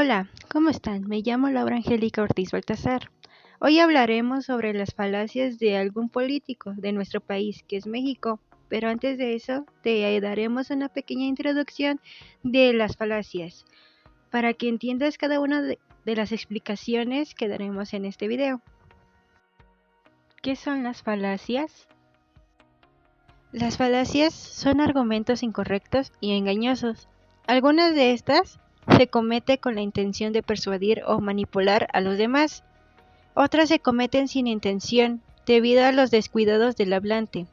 Hola, ¿cómo están? Me llamo Laura Angélica Ortiz Baltazar. Hoy hablaremos sobre las falacias de algún político de nuestro país, que es México. Pero antes de eso, te daremos una pequeña introducción de las falacias, para que entiendas cada una de las explicaciones que daremos en este video. ¿Qué son las falacias? Las falacias son argumentos incorrectos y engañosos. Algunas de estas se cometen con la intención de persuadir o manipular a los demás. Otras se cometen sin intención, debido a los descuidados del hablante.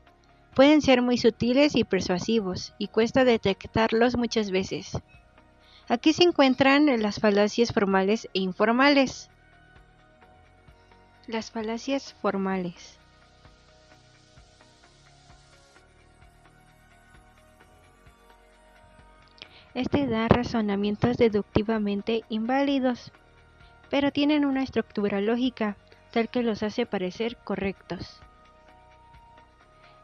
Pueden ser muy sutiles y persuasivos, y cuesta detectarlos muchas veces. Aquí se encuentran las falacias formales e informales. Las falacias formales. Este da razonamientos deductivamente inválidos, pero tienen una estructura lógica, tal que los hace parecer correctos.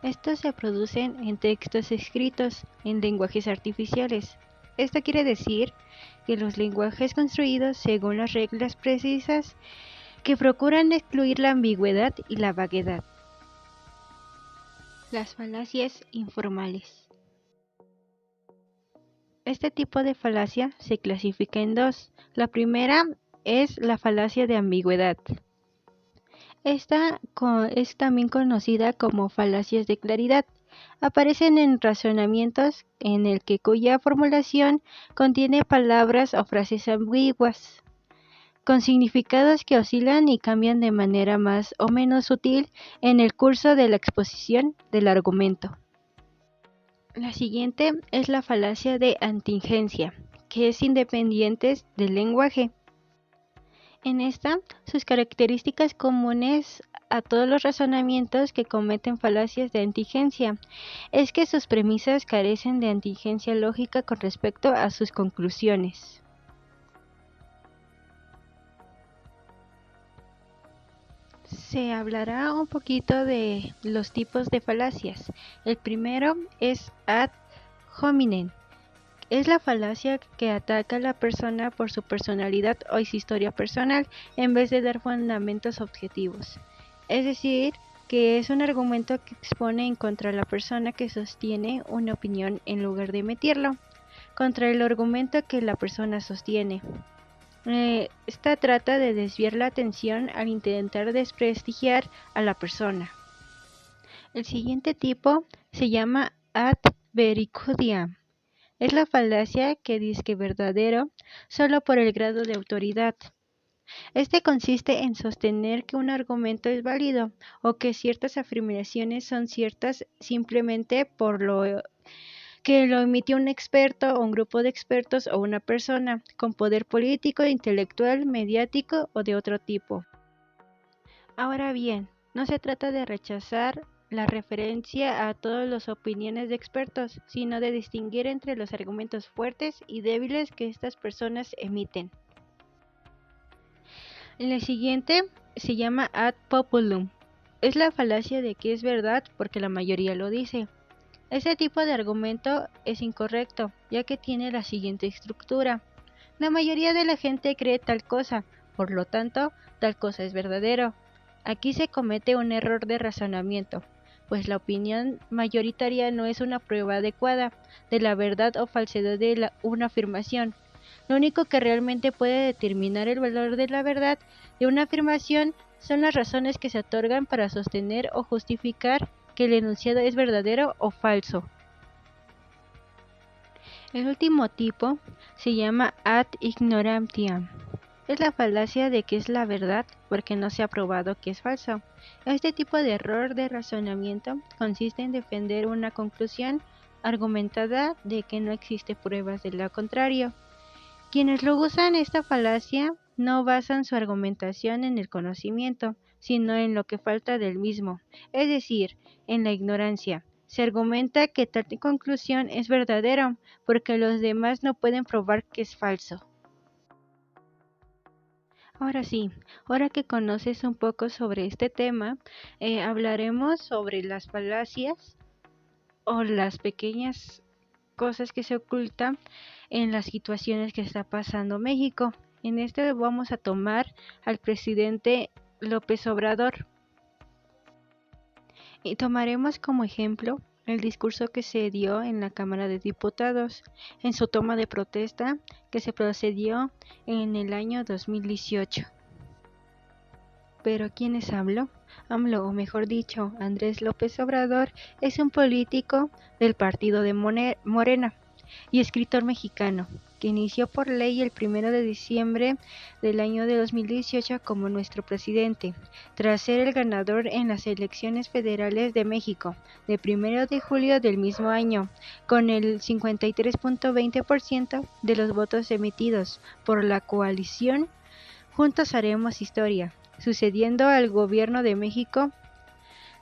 Estos se producen en textos escritos en lenguajes artificiales. Esto quiere decir que los lenguajes construidos según las reglas precisas que procuran excluir la ambigüedad y la vaguedad. Las falacias informales. Este tipo de falacia se clasifica en dos. La primera es la falacia de ambigüedad. Esta es también conocida como falacias de claridad. Aparecen en razonamientos en el que cuya formulación contiene palabras o frases ambiguas, con significados que oscilan y cambian de manera más o menos sutil en el curso de la exposición del argumento. La siguiente es la falacia de contingencia, que es independiente del lenguaje. En esta, sus características comunes a todos los razonamientos que cometen falacias de contingencia es que sus premisas carecen de contingencia lógica con respecto a sus conclusiones. Se hablará un poquito de los tipos de falacias. El primero es ad hominem. Es la falacia que ataca a la persona por su personalidad o su historia personal en vez de dar fundamentos objetivos. Es decir, que es un argumento que expone en contra de la persona que sostiene una opinión en lugar de emitirlo, contra el argumento que la persona sostiene. Esta trata de desviar la atención al intentar desprestigiar a la persona. El siguiente tipo se llama ad vericuitam. Es la falacia que dice verdadero solo por el grado de autoridad. Este consiste en sostener que un argumento es válido o que ciertas afirmaciones son ciertas simplemente por lo que lo emitió un experto o un grupo de expertos o una persona con poder político, intelectual, mediático o de otro tipo. Ahora bien, no se trata de rechazar la referencia a todas las opiniones de expertos, sino de distinguir entre los argumentos fuertes y débiles que estas personas emiten. La siguiente se llama ad populum. Es la falacia de que es verdad porque la mayoría lo dice. Este tipo de argumento es incorrecto, ya que tiene la siguiente estructura. La mayoría de la gente cree tal cosa, por lo tanto, tal cosa es verdadero. Aquí se comete un error de razonamiento, pues la opinión mayoritaria no es una prueba adecuada de la verdad o falsedad de una afirmación. Lo único que realmente puede determinar el valor de la verdad de una afirmación son las razones que se otorgan para sostener o justificar que el enunciado es verdadero o falso. El último tipo se llama ad ignorantiam. Es la falacia de que es la verdad porque no se ha probado que es falso. Este tipo de error de razonamiento consiste en defender una conclusión argumentada de que no existe pruebas de lo contrario. Quienes lo usan esta falacia no basan su argumentación en el conocimiento, sino en lo que falta del mismo, es decir, en la ignorancia. Se argumenta que tal conclusión es verdadera porque los demás no pueden probar que es falso. Ahora sí, ahora que conoces un poco sobre este tema, hablaremos sobre las falacias o las pequeñas cosas que se ocultan en las situaciones que está pasando México. En este vamos a tomar al presidente López Obrador y tomaremos como ejemplo el discurso que se dio en la Cámara de Diputados en su toma de protesta que se procedió en el año 2018. ¿Pero quiénes habló? AMLO, o mejor dicho, Andrés López Obrador, es un político del partido de Morena y escritor mexicano, que inició por ley el 1 de diciembre del año de 2018 como nuestro presidente, tras ser el ganador en las elecciones federales de México, de 1 de julio del mismo año, con el 53.20% de los votos emitidos por la coalición Juntos Haremos Historia, sucediendo al gobierno de México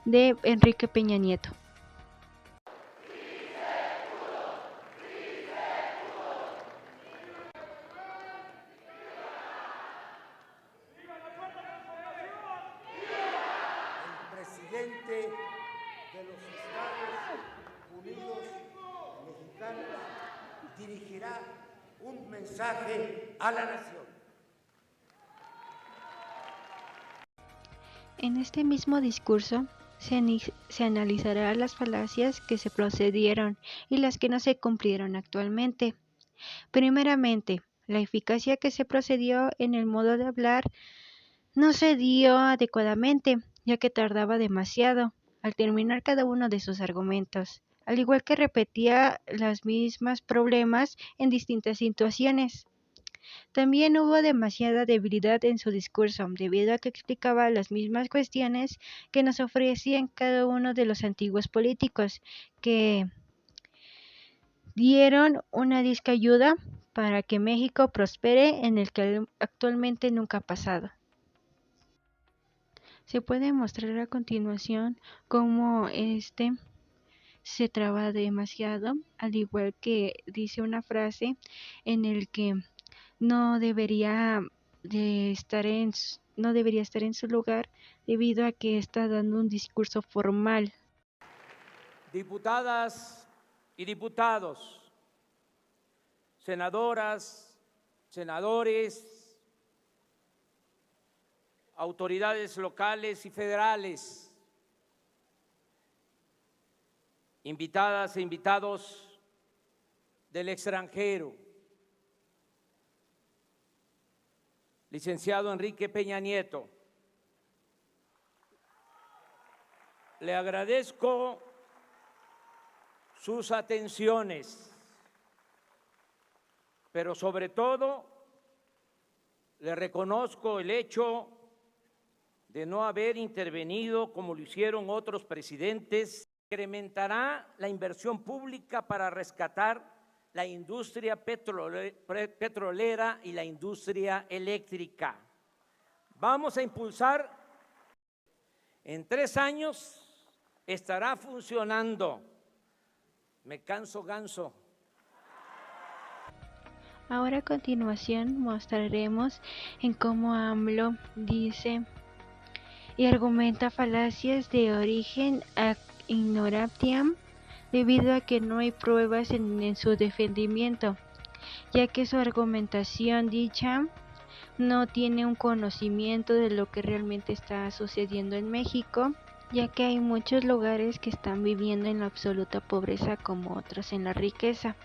de Enrique Peña Nieto. El presidente de los Estados Unidos mexicanos dirigirá un mensaje a la nación. En este mismo discurso se analizará las falacias que se procedieron y las que no se cumplieron actualmente. Primeramente, la eficacia que se procedió en el modo de hablar no se dio adecuadamente, ya que tardaba demasiado al terminar cada uno de sus argumentos, al igual que repetía los mismos problemas en distintas situaciones. También hubo demasiada debilidad en su discurso, debido a que explicaba las mismas cuestiones que nos ofrecían cada uno de los antiguos políticos, que dieron una disca ayuda para que México prospere en el que actualmente nunca ha pasado. Se puede mostrar a continuación cómo se traba demasiado, al igual que dice una frase en el que no debería estar en su lugar debido a que está dando un discurso formal. Diputadas y diputados, senadoras, senadores, autoridades locales y federales, invitadas e invitados del extranjero, licenciado Enrique Peña Nieto, le agradezco sus atenciones, pero sobre todo le reconozco el hecho de no haber intervenido como lo hicieron otros presidentes. Incrementará la inversión pública para rescatar la industria petrolera y la industria eléctrica. Vamos a impulsar, en 3 años estará funcionando. Me canso ganso. Ahora a continuación mostraremos en cómo AMLO dice y argumenta falacias de origen ad ignorantiam debido a que no hay pruebas en su defendimiento, ya que su argumentación dicha no tiene un conocimiento de lo que realmente está sucediendo en México, ya que hay muchos lugares que están viviendo en la absoluta pobreza como otros en la riqueza.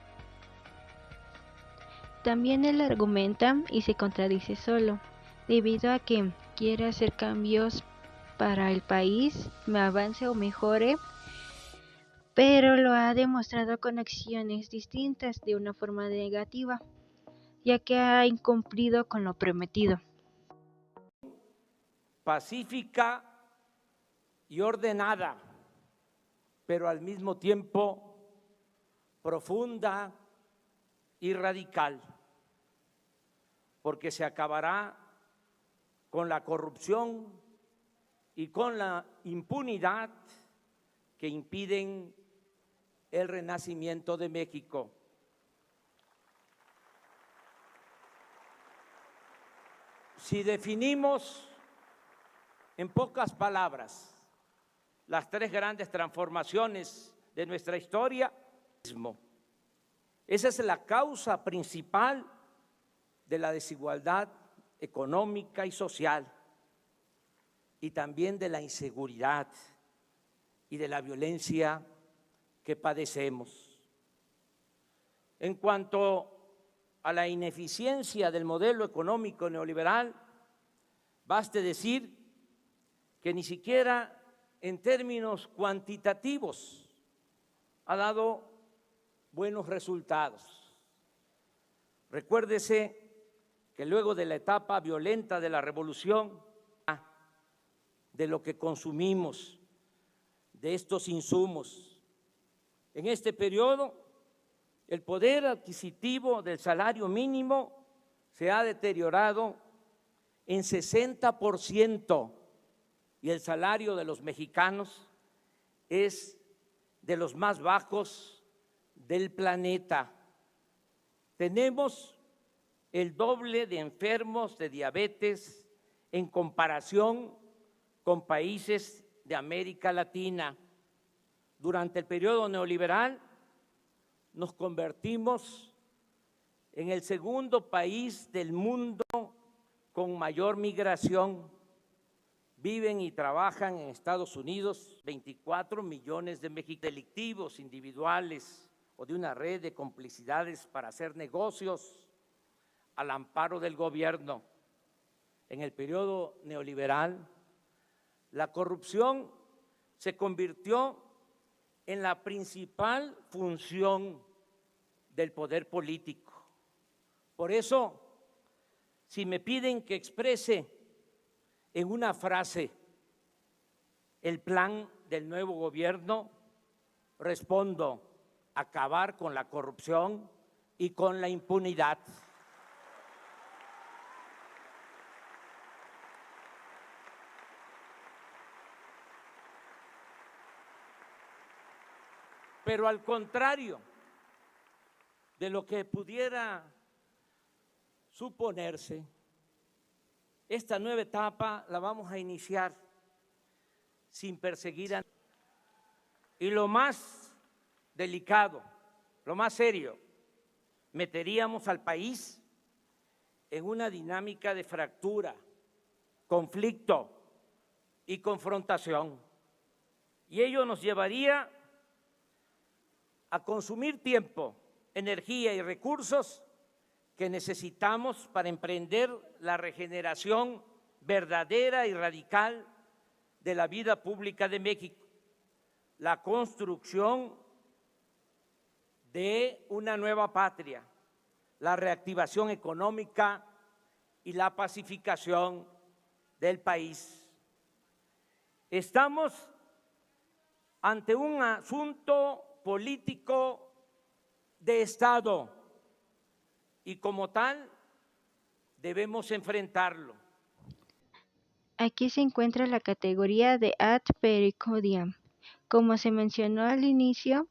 También él argumenta y se contradice solo, debido a que quiere hacer cambios para el país, avance o mejore, pero lo ha demostrado con acciones distintas de una forma negativa, ya que ha incumplido con lo prometido. Pacífica y ordenada, pero al mismo tiempo profunda y radical, porque se acabará con la corrupción y con la impunidad que impiden el renacimiento de México. Si definimos en pocas palabras las 3 grandes transformaciones de nuestra historia, esa es la causa principal de la desigualdad económica y social, y también de la inseguridad y de la violencia que padecemos. En cuanto a la ineficiencia del modelo económico neoliberal, baste decir que ni siquiera en términos cuantitativos ha dado buenos resultados. Recuérdese que luego de la etapa violenta de la revolución, de lo que consumimos, de estos insumos, en este periodo el poder adquisitivo del salario mínimo se ha deteriorado en 60% y el salario de los mexicanos es de los más bajos del planeta. Tenemos el doble de enfermos de diabetes en comparación con países de América Latina. Durante el periodo neoliberal nos convertimos en el segundo país del mundo con mayor migración. Viven y trabajan en Estados Unidos 24 millones de mexicanos delictivos individuales o de una red de complicidades para hacer negocios al amparo del gobierno. En el periodo neoliberal, la corrupción se convirtió en la principal función del poder político. Por eso, si me piden que exprese en una frase el plan del nuevo gobierno, respondo: acabar con la corrupción y con la impunidad. Pero al contrario de lo que pudiera suponerse, esta nueva etapa la vamos a iniciar sin perseguir a nadie. Y lo más delicado, lo más serio, meteríamos al país en una dinámica de fractura, conflicto y confrontación. Y ello nos llevaría a consumir tiempo, energía y recursos que necesitamos para emprender la regeneración verdadera y radical de la vida pública de México, la construcción de una nueva patria, la reactivación económica y la pacificación del país. Estamos ante un asunto político de Estado y como tal debemos enfrentarlo. Aquí se encuentra la categoría de ad pericodiam. Como se mencionó al inicio,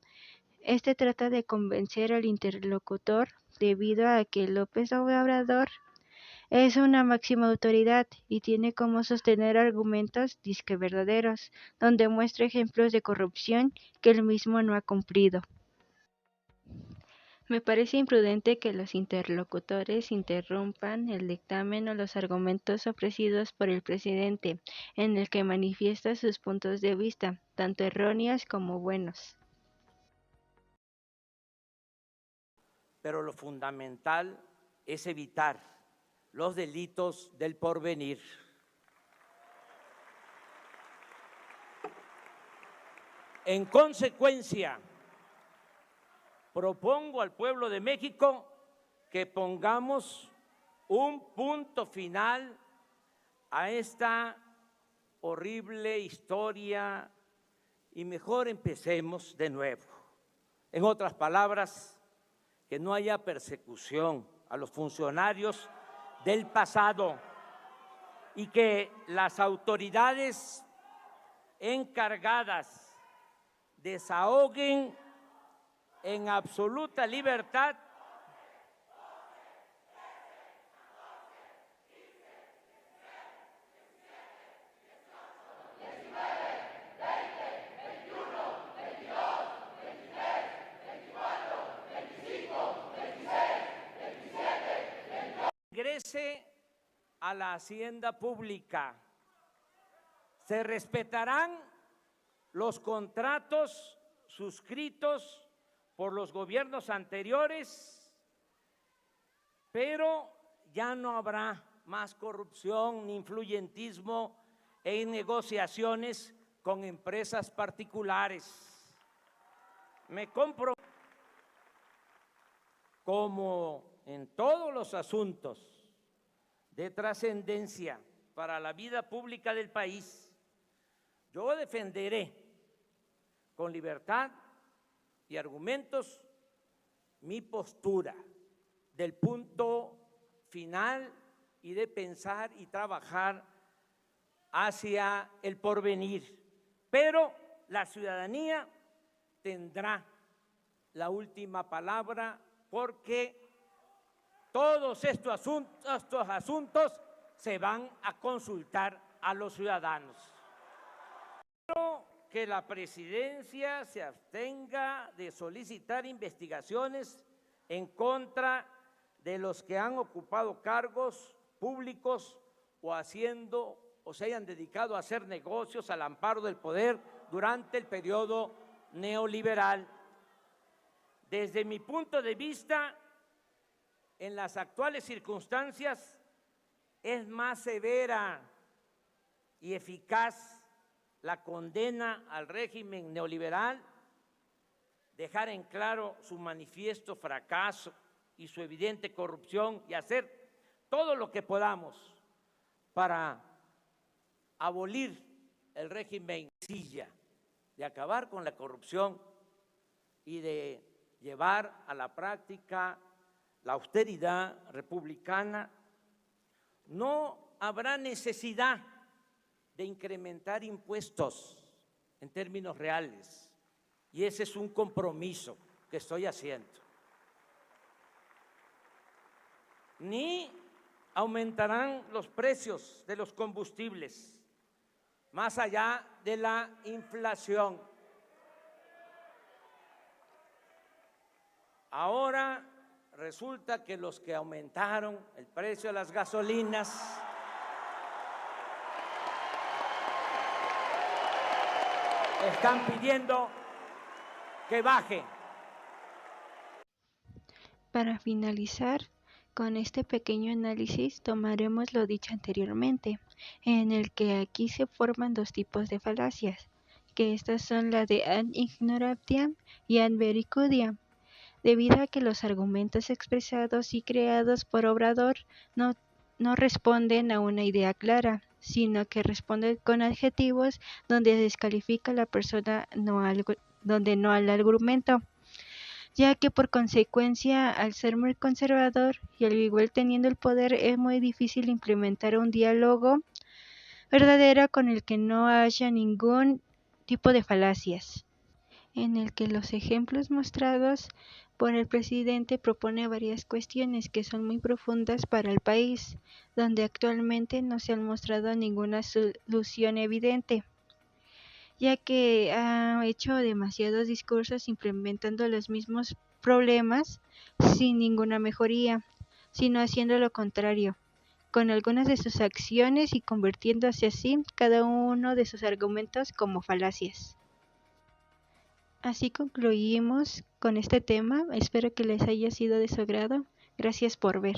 este trata de convencer al interlocutor debido a que López Obrador es una máxima autoridad y tiene como sostener argumentos disque verdaderos, donde muestra ejemplos de corrupción que él mismo no ha cumplido. Me parece imprudente que los interlocutores interrumpan el dictamen o los argumentos ofrecidos por el presidente, en el que manifiesta sus puntos de vista, tanto erróneos como buenos. Pero lo fundamental es evitar los delitos del porvenir. En consecuencia, propongo al pueblo de México que pongamos un punto final a esta horrible historia y mejor empecemos de nuevo. En otras palabras, que no haya persecución a los funcionarios del pasado y que las autoridades encargadas desahoguen en absoluta libertad regrese a la hacienda pública. Se respetarán los contratos suscritos por los gobiernos anteriores, pero ya no habrá más corrupción ni influyentismo en negociaciones con empresas particulares. Me comprometo, como en todos los asuntos de trascendencia para la vida pública del país, yo defenderé con libertad y argumentos mi postura del punto final y de pensar y trabajar hacia el porvenir. Pero la ciudadanía tendrá la última palabra, porque todos estos asuntos se van a consultar a los ciudadanos. Quiero que la presidencia se abstenga de solicitar investigaciones en contra de los que han ocupado cargos públicos o se hayan dedicado a hacer negocios al amparo del poder durante el periodo neoliberal. Desde mi punto de vista, en las actuales circunstancias, es más severa y eficaz la condena al régimen neoliberal, dejar en claro su manifiesto fracaso y su evidente corrupción y hacer todo lo que podamos para abolir el régimen Silla, de acabar con la corrupción y de llevar a la práctica la austeridad republicana. No habrá necesidad de incrementar impuestos en términos reales, y ese es un compromiso que estoy haciendo. Ni aumentarán los precios de los combustibles más allá de la inflación. Ahora resulta que los que aumentaron el precio de las gasolinas están pidiendo que baje. Para finalizar, con este pequeño análisis tomaremos lo dicho anteriormente, en el que aquí se forman dos tipos de falacias, que estas son la de ad ignorantiam y ad vericudiam, debido a que los argumentos expresados y creados por Obrador no responden a una idea clara, sino que responden con adjetivos donde descalifica a la persona, donde no al argumento, ya que por consecuencia, al ser muy conservador y al igual teniendo el poder, es muy difícil implementar un diálogo verdadero con el que no haya ningún tipo de falacias, en el que los ejemplos mostrados por el presidente propone varias cuestiones que son muy profundas para el país, donde actualmente no se han mostrado ninguna solución evidente, ya que ha hecho demasiados discursos implementando los mismos problemas sin ninguna mejoría, sino haciendo lo contrario, con algunas de sus acciones y convirtiéndose así cada uno de sus argumentos como falacias. Así concluimos con este tema, espero que les haya sido de su agrado. Gracias por ver.